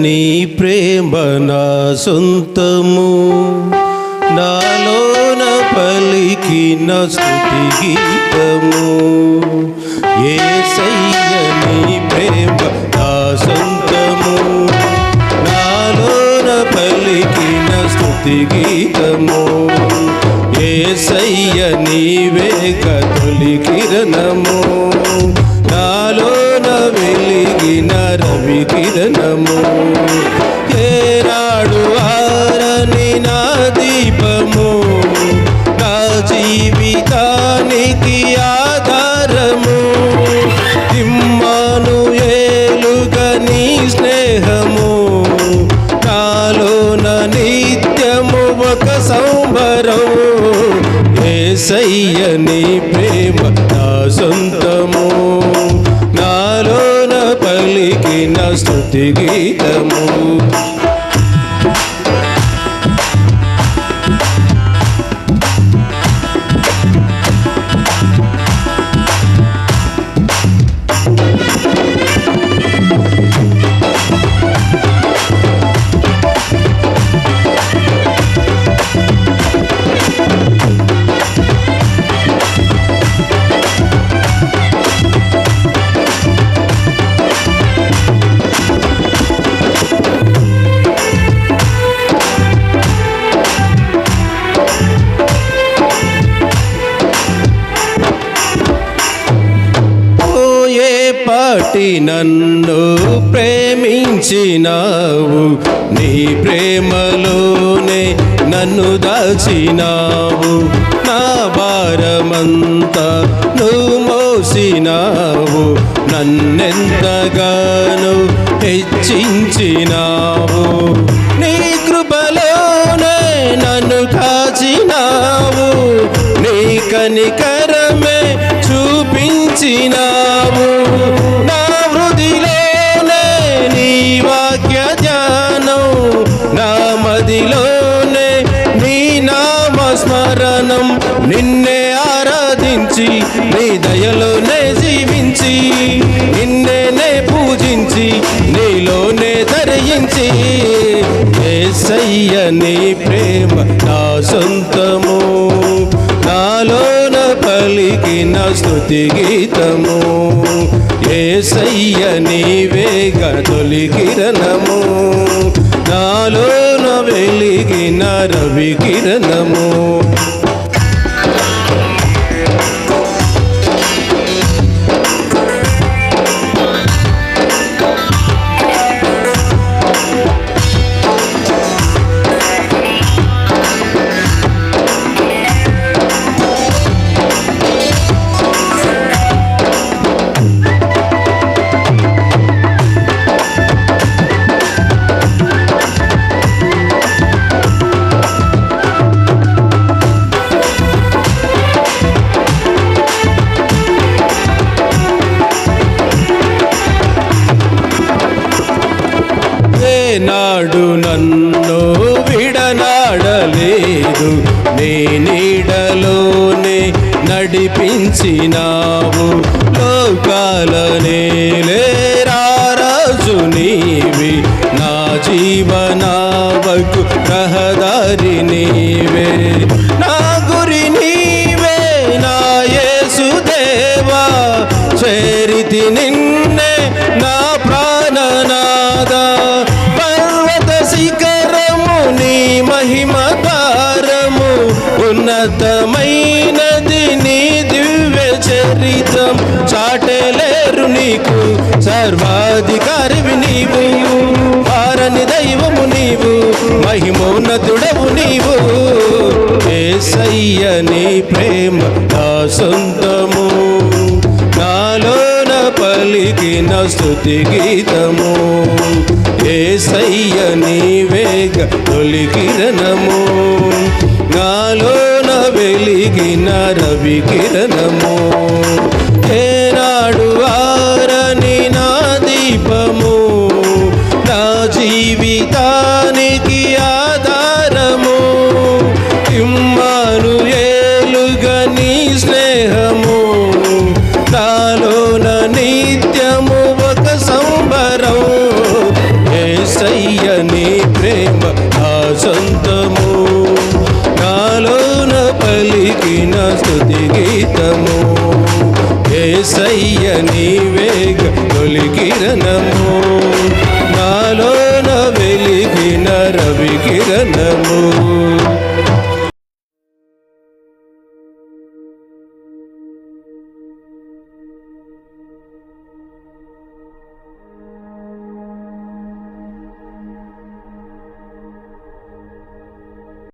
నీ ప్రేమ నా సొంతము, నాలోన పలికిన స్తుతి గీతము. యేసయ్య నీ ప్రేమ నా సొంతము, నాలోన పలికిన స్తుతి గీతము. యేసయ్య నీవే తొలి కిరణము, నాలోన వెలిగిన రవి కిరణము. ఏనాడు ఆరని నా దీపము, నా జీవితానికి ఆధారము. ఇమ్మానుయేలుగా నీ స్నేహము, నాలోన నిత్యము ఒక సంబరం. యేసయ్య నీ ప్రేమ నా సొంతము, నాలోన పలికిన స్తుతి గీతము. పాటి నన్ను ప్రేమించినావు, నీ ప్రేమలోనే నన్ను దాచినావు. నా భారమంతా నువ్వు మోసినావు, నన్నెంతగానో హెచ్చించినావు. నీ కృపలోనే నన్ను కాచినావు, నీ కనికరమే చూపించినావు. నా హృదిలోనే నీ వాక్య ధ్యానం, నా మదిలోనే నీ నామ స్మరణం. నిన్నే ఆరాధించి నీ దయలోనే జీవించి, నిన్నే పూజించి నీలోనే ధరించి. యేసయ్య నీ ప్రేమ నా సొంతము, నాలోన పలికిన స్తుతి గీతము. యేసయ్య నీవేగ తొలి కిరణము, నాలోన వెలిగిన రవి కిరణము. నాడు నన్ను విడనాడలేదు, నీ నీడలోనే నడిపించినావు. లోకాల నేలేరారాజు నీవి, నా జీవనావకు రహదారి నీవే. నా గురి నీవే నా యేసుదేవా, చేరితి నిన్నే నా ప్రాణనాదా. పర్వత శిఖరము నీ మహిమ తారము, ఉన్నతమైనది నీ దివ్య చరితం. చాటలేరు నీకు సర్వాధికారివి నీవు, వారని దైవము నీవు, మహిమోన్నతుడవు నీవు. యేసయ్య నీ ప్రేమ నా సొంతము, నాలోన పలికిన స్తుతి గీతము. యేసయ్య నీవేగ తొలి కిరణము, నాలోన వెలిగిన రవి కిరణము. ఏనాడు ఆరని నా దీపము, నా జీవితానికి ఆధారము. ఇమ్మానుయేలుగా నీ స్నేహము, నాలోన నిత్యము ఒక సంబరం. యేసయ్య స్తుతి గీతము యేసయ్య నీవేగ తొలి కిరణము